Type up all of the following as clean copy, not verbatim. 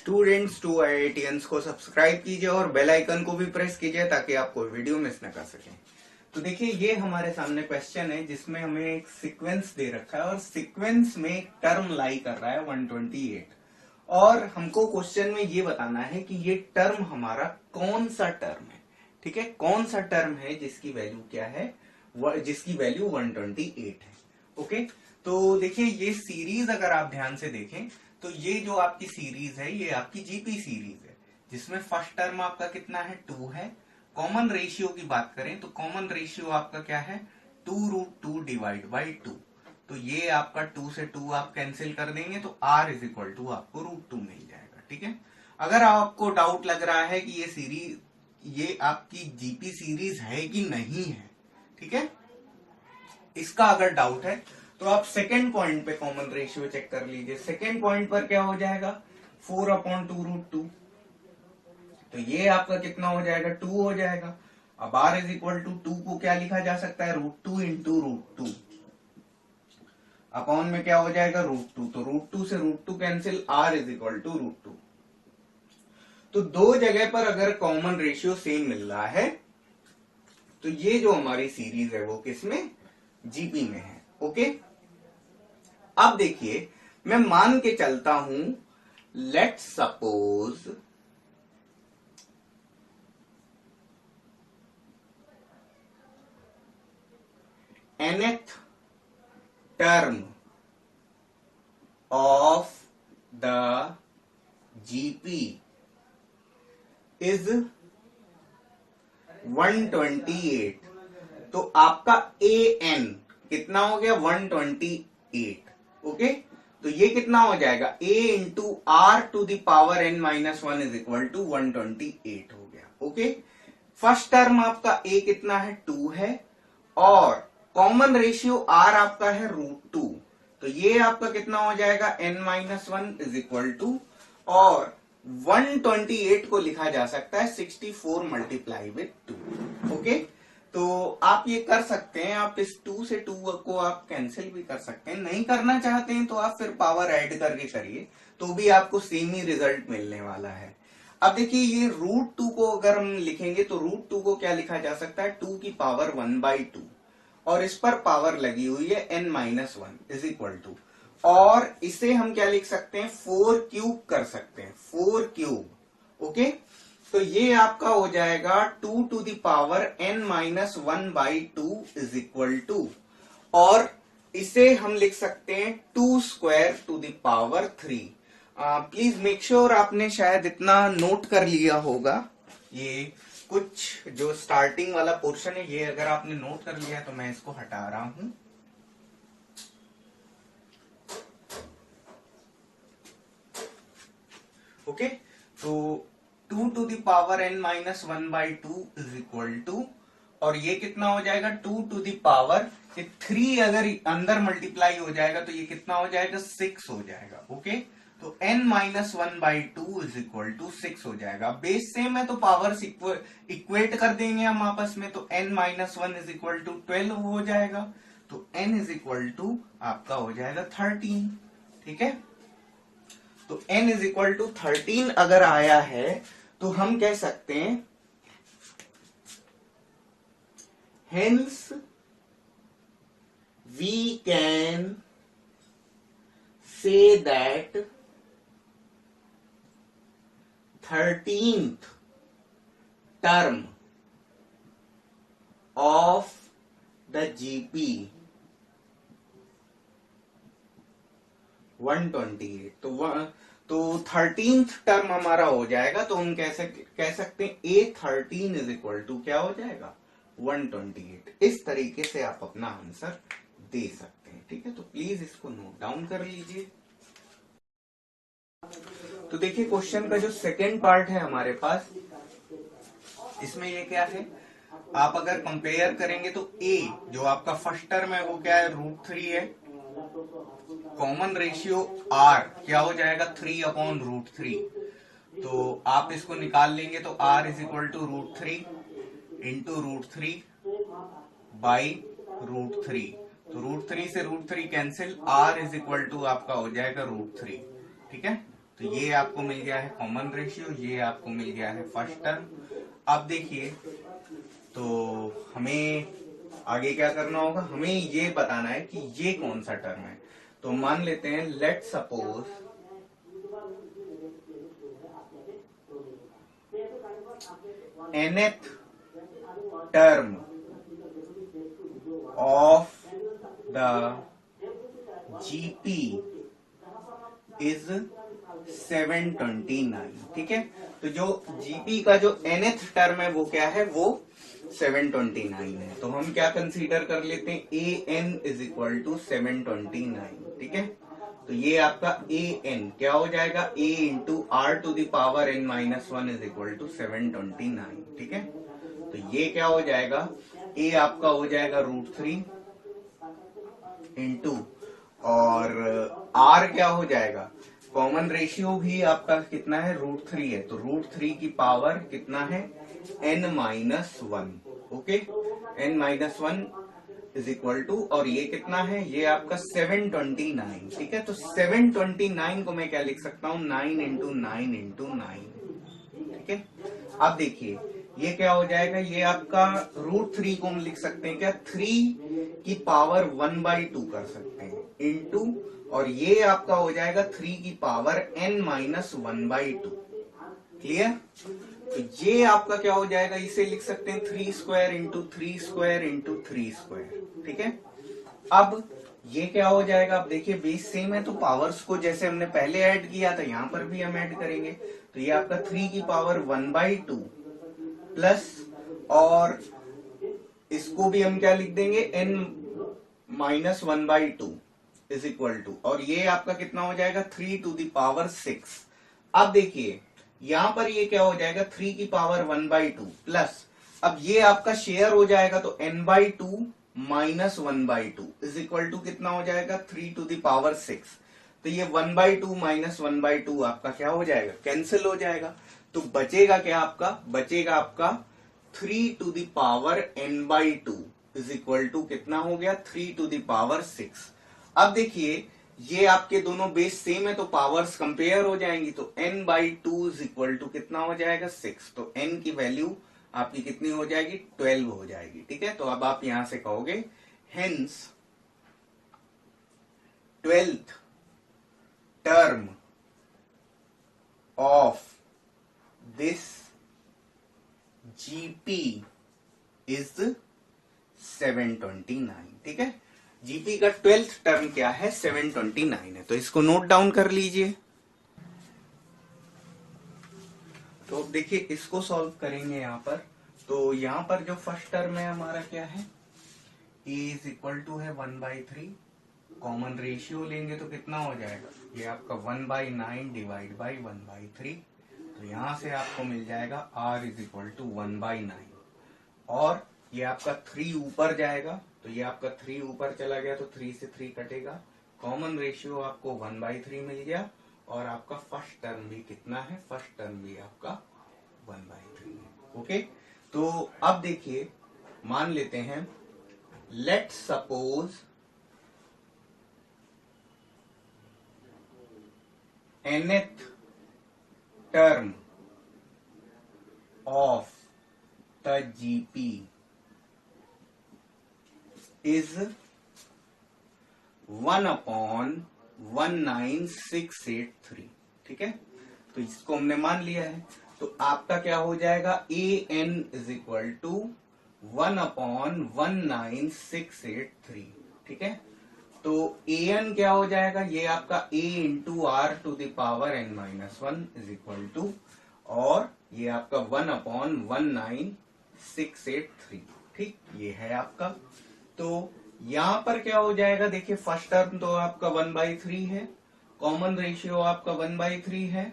Students to IITians को subscribe कीजिए और बेल आइकन को भी प्रेस कीजिए ताकि आप कोई वीडियो मिस न कर सकें। तो देखिए ये हमारे सामने क्वेश्चन है जिसमें हमें एक सीक्वेंस दे रखा है और सीक्वेंस में एक टर्म लाई कर रहा है 128 और हमको क्वेश्चन में ये बताना है कि ये टर्म हमारा कौन सा टर्म है। ठीक है, कौन सा टर्म है जिसकी वैल्यू क्या है, जिसकी वैल्यू 128 है। ओके, तो देखिए ये सीरीज अगर आप ध्यान से देखें तो ये जो आपकी सीरीज है ये आपकी जीपी सीरीज है जिसमें फर्स्ट टर्म आपका कितना है 2 है। कॉमन रेशियो की बात करें तो कॉमन रेशियो आपका क्या है 2√2 डिवाइड बाई 2। तो ये आपका 2 से 2 आप कैंसिल कर देंगे तो r इज इक्वल टू आपको √2 मिल जाएगा। ठीक है, अगर आपको डाउट लग रहा है कि ये सीरीज ये आपकी जीपी सीरीज है कि नहीं है, ठीक है, इसका अगर डाउट है तो आप सेकेंड पॉइंट पे कॉमन रेशियो चेक कर लीजिए। सेकेंड पॉइंट पर क्या हो जाएगा 4/2√2। तो ये आपका कितना हो जाएगा 2 हो जाएगा। अब r इज इक्वल टू 2 को क्या लिखा जा सकता है √2 इंटू √2 अपॉन में क्या हो जाएगा √2। तो √2 से √2 cancel, r is equal to √2। तो दो जगह पर अगर कॉमन रेशियो सेम मिल रहा है तो ये जो हमारी सीरीज है वो किसमें जीपी में है। ओके, अब देखिए मैं मान के चलता हूं let's suppose nth term of the GP is 128। तो आपका an कितना हो गया 128। ओके, तो ये कितना हो जाएगा a into r to the power n-1 is equal to 128 हो गया। ओके, फर्स्ट टर्म आपका a कितना है 2 है और कॉमन रेशियो r आपका है √2। तो ये आपका कितना हो जाएगा n-1 इज इक्वल टू, और 128 को लिखा जा सकता है 64 मल्टीप्लाई विथ 2। ओके, तो आप ये कर सकते हैं, आप इस 2 से 2 को आप कैंसिल भी कर सकते हैं, नहीं करना चाहते हैं तो आप फिर पावर ऐड करके करिए तो भी आपको सेम ही रिजल्ट मिलने वाला है। अब देखिए ये √2 को अगर हम लिखेंगे तो √2 को क्या लिखा जा सकता है 2 की पावर 1/2 और इस पर पावर लगी हुई है n-1 इज इक्वल टू, और इसे हम क्या लिख सकते हैं 4 क्यूब कर सकते हैं 4 क्यूब। ओके, तो ये आपका हो जाएगा 2 to the power n-1/2 is equal to, और इसे हम लिख सकते हैं 2 square to the power 3। Please make sure आपने शायद इतना नोट कर लिया होगा। ये कुछ जो स्टार्टिंग वाला पोर्शन है ये अगर आपने नोट कर लिया तो मैं इसको हटा रहा हूं। ओके, तो 2 to the power n-1/2 is equal to, और ये कितना हो जाएगा 2 टू द पावर 3 अगर अंदर मल्टीप्लाई हो जाएगा तो ये कितना हो जाएगा 6 हो जाएगा। ओके, तो n-1/2 इज इक्वल टू 6 हो जाएगा। बेस सेम है तो पावर्स इक्वेट कर देंगे हम आपस में, तो n-1 इज इक्वल टू 12 हो जाएगा। तो n इज इक्वल टू आपका हो जाएगा 13। ठीक है, तो n इज इक्वल टू 13 अगर आया है तो हम कह सकते हैं hence we can say that 13th term of the GP 128। तो 13th टर्म हमारा हो जाएगा तो हम कह सकते हैं A13 इज इक्वल टू क्या हो जाएगा 128। इस तरीके से आप अपना आंसर दे सकते हैं। ठीक है, तो प्लीज इसको नोट डाउन कर लीजिए। तो देखिए क्वेश्चन का जो सेकेंड पार्ट है हमारे पास, इसमें ये क्या है, आप अगर कंपेयर करेंगे तो a जो आपका फर्स्ट टर्म है वो क्या है √3 है, कॉमन रेशियो r क्या हो जाएगा 3/√3। तो आप इसको निकाल लेंगे तो r is equal to √3 into √3 by √3। तो √3 से √3 cancel, r is equal to आपका हो जाएगा √3। ठीक है, तो ये आपको मिल गया है कॉमन रेशियो, ये आपको मिल गया है फर्स्ट टर्म। अब देखिए, तो हमें आगे क्या करना होगा, हमें ये बताना है कि ये कौन सा टर्म है। तो मान लेते हैं, let suppose nth term of the GP is 729। ठीक है, तो जो GP का जो nth टर्म है वो क्या है, वो 729 है। तो हम क्या कंसीडर कर लेते हैं, an इज इक्वल टू 729। ठीक है, तो ये आपका an क्या हो जाएगा, a into R to the power n minus 1 is equal to 729। ठीक है, तो ये क्या हो जाएगा, a आपका हो जाएगा √3 इंटू, और r क्या हो जाएगा, कॉमन रेशियो भी आपका कितना है, √3 है, तो √3 की पावर कितना है, n minus 1। Okay, n minus 1 is equal to, और ये कितना है, ये आपका 729। ठीक है, तो 729 को मैं क्या लिख सकता हूं, 9 इंटू 9 इंटू 9। ठीक है, अब देखिए ये क्या हो जाएगा, ये आपका √3 को हम लिख सकते हैं क्या, 3 की पावर 1/2 कर सकते हैं इंटू, और ये आपका हो जाएगा 3 की पावर n माइनस 1/2। क्लियर, तो ये आपका क्या हो जाएगा, इसे लिख सकते हैं 3 square into 3 square into 3 square. ठीक है, अब ये क्या हो जाएगा, अब देखिए बेस सेम है, तो पावर्स को जैसे हमने पहले ऐड किया था यहां पर भी हम ऐड करेंगे। तो ये आपका 3 की पावर 1/2 प्लस, और इसको भी हम क्या लिख देंगे, n minus 1/2 is equal to, और ये आपका कितना हो जाएगा, 3 टू द पावर 6। अब देखिए यहां पर ये क्या हो जाएगा, 3 की पावर 1/2 प्लस, अब ये आपका शेयर हो जाएगा, तो n/2 minus 1/2 is equal to कितना हो जाएगा, 3 टू द पावर 6। तो ये 1/2 माइनस 1/2 आपका क्या हो जाएगा, कैंसिल हो जाएगा। तो बचेगा क्या आपका, बचेगा आपका 3 to the power n/2 is equal to कितना हो गया, 3 टू द पावर 6। अब देखिए ये आपके दोनों बेस सेम है, तो पावर्स कंपेयर हो जाएंगी, तो n/2 इज इक्वल टू कितना हो जाएगा, 6। तो n की वैल्यू आपकी कितनी हो जाएगी, 12 हो जाएगी। ठीक है, तो अब आप यहां से कहोगे, hence 12th term of this GP is 729। ठीक है, जीपी का 12th टर्म क्या है, 729 है। तो इसको नोट डाउन कर लीजिए। तो देखिए इसको सॉल्व करेंगे यहां पर, तो यहां पर जो फर्स्ट टर्म है हमारा क्या है, ए इज इक्वल टू है 1/3, कॉमन रेशियो लेंगे तो कितना हो जाएगा, ये आपका 1/9 डिवाइड बाई 1/3। तो यहां से आपको मिल जाएगा r इज इक्वल टू 1/9, और ये आपका 3 ऊपर जाएगा, तो ये आपका 3 ऊपर चला गया, तो 3 से 3 कटेगा, कॉमन रेशियो आपको 1/3 मिल गया, और आपका फर्स्ट टर्म भी कितना है, फर्स्ट टर्म भी आपका 1/3 है। ओके, तो अब देखिए मान लेते हैं, let suppose nth term of the GP is 1/19683। ठीक है, तो इसको हमने मान लिया है, तो आपका क्या हो जाएगा, an इज इक्वल टू 1/19683। ठीक है, तो an क्या हो जाएगा, ये आपका a into R to the power n minus 1 is equal to, और ये आपका 1/19683। ठीक, ये है आपका। तो यहां पर क्या हो जाएगा, देखिए फर्स्ट टर्म तो आपका 1/3 है, कॉमन रेशियो आपका 1/3 है,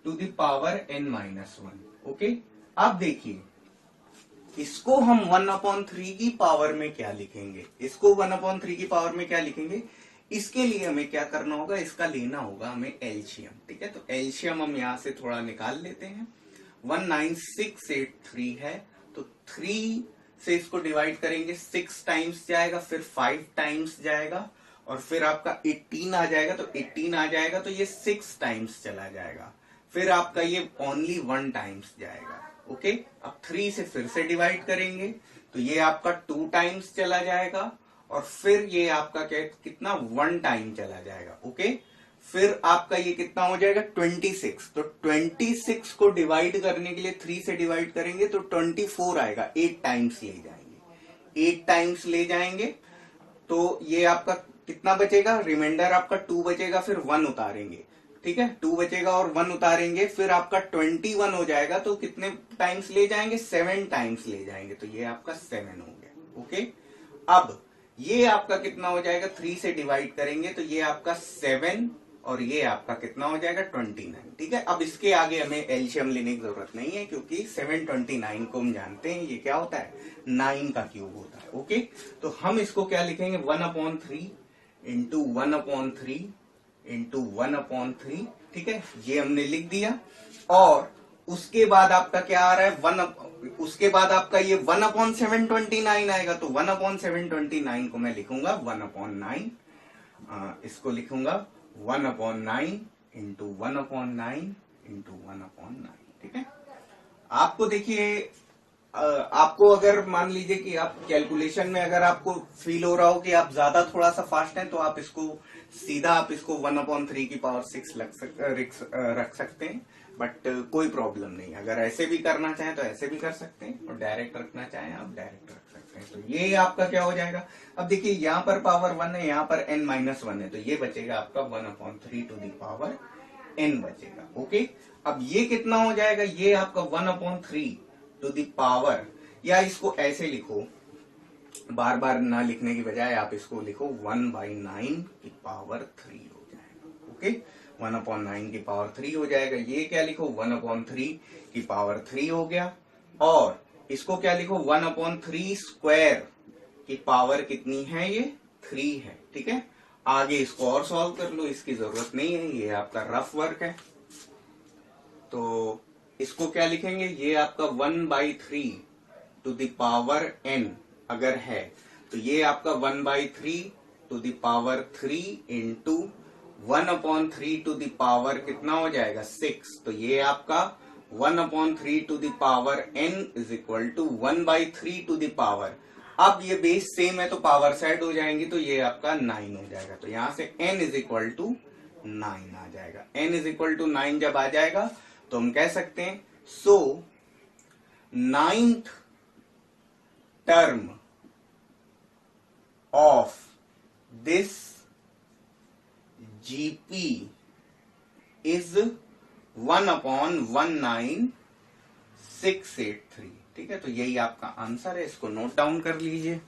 to the power n minus 1। Okay, अब देखिए इसको हम 1/3 की पावर में क्या लिखेंगे, इसको 1/3 की पावर में क्या लिखेंगे, इसके लिए हमें क्या करना होगा, इसका लेना होगा हमें एलसीएम। ठीक है, तो एलसीएम हम यहां से थोड़ा निकाल लेते हैं। 19683 है, तो 3 से इसको डिवाइड करेंगे, 6 टाइम्स जाएगा, फिर 5 टाइम्स जाएगा, और फिर आपका 18 आ जाएगा, तो 18 आ जाएगा तो ये 6 टाइम्स चला जाएगा, फिर आपका ये ओनली 1 टाइम्स जाएगा। ओके, अब 3 से फिर से डिवाइड करेंगे तो ये आपका 2 टाइम्स चला जाएगा, और फिर ये आपका क्या कितना 1 टाइम चला जाएगा। ओके, फिर आपका ये कितना हो जाएगा 26, तो 26 को डिवाइड करने के लिए 3 से डिवाइड करेंगे तो 24 आएगा, 8 टाइम्स ले जाएंगे, 8 टाइम्स ले जाएंगे तो ये आपका कितना बचेगा, रिमाइंडर आपका 2 बचेगा, फिर 1 उतारेंगे, ठीक है, 2 बचेगा और 1 उतारेंगे, फिर आपका 21 हो जाएगा, तो कितने टाइम्स ले जाएंगे, 7 टाइम्स ले जाएंगे, तो ये आपका 7 हो गया। ओके, अब ये आपका कितना हो जाएगा, 3 से डिवाइड करेंगे तो ये आपका 7 और ये आपका कितना हो जाएगा 29। ठीक है, अब इसके आगे हमें एलसीएम लेने की जरूरत नहीं है, क्योंकि 729 को हम जानते हैं ये क्या होता है, 9 का क्यूब होता है। ओके, तो हम इसको क्या लिखेंगे, 1/3 इंटू 1/3 इंटू 1/3। ठीक है, ये हमने लिख दिया, और उसके बाद आपका क्या आ रहा है, उसके बाद आपका ये 1/729 आएगा, तो 1/729 को मैं लिखूंगा 1/9, इसको लिखूंगा 1/9 इंटू 1/9 इंटू 1/9। ठीक है, आपको देखिए, आपको अगर मान लीजिए कि आप कैलकुलेशन में अगर आपको फील हो रहा हो कि आप ज्यादा थोड़ा सा फास्ट हैं, तो आप इसको सीधा आप इसको 1/3 की पावर 6 रख सकते हैं, बट कोई प्रॉब्लम नहीं। अगर ऐसे भी करना चाहें तो ऐसे भी कर सकते हैं, और डायरेक्ट रखना चाहें आप डायरेक्ट रख सकते हैं। तो ये आपका क्या हो जाएगा, अब देखिए यहाँ पर पावर 1 है, यहाँ पर n-1 है, तो ये बचेगा आपका 1/3 टू दी पावर n बचेगा। ओके, अब ये कितना हो जाएगा, ये आपका 1/3 टू दी पावर, या इसको ऐसे लिखो, बार बार ना लिखने की बजाय आप इसको लिखो 1/9 की पावर 3 हो जाएगा। ओके, 1/9 की पावर 3 हो जाएगा। ये क्या लिखो, 1/3 की पावर 3 हो गया, और इसको क्या लिखो, 1/3 स्क्वायर की पावर कितनी है, ये 3 है। ठीक है, आगे इसको और सॉल्व कर लो, इसकी जरूरत नहीं है, ये आपका रफ वर्क है। तो इसको क्या लिखेंगे, ये आपका 1/3 टू द पावर n अगर है, तो ये आपका 1/3 to the power 3 into 1/3 to the power कितना हो जाएगा 6, तो ये आपका 1/3 to the power n is equal to 1/3 to the power, अब ये बेस सेम है तो पावर साइड हो जाएंगी, तो ये आपका 9 हो जाएगा। तो यहां से n इज इक्वल टू 9 आ जाएगा। n इज इक्वल टू 9 जब आ जाएगा तो हम कह सकते हैं, सो 9th term of this GP is 1/19683। ठीक है, तो यही आपका आंसर है, इसको नोट डाउन कर लीजिए।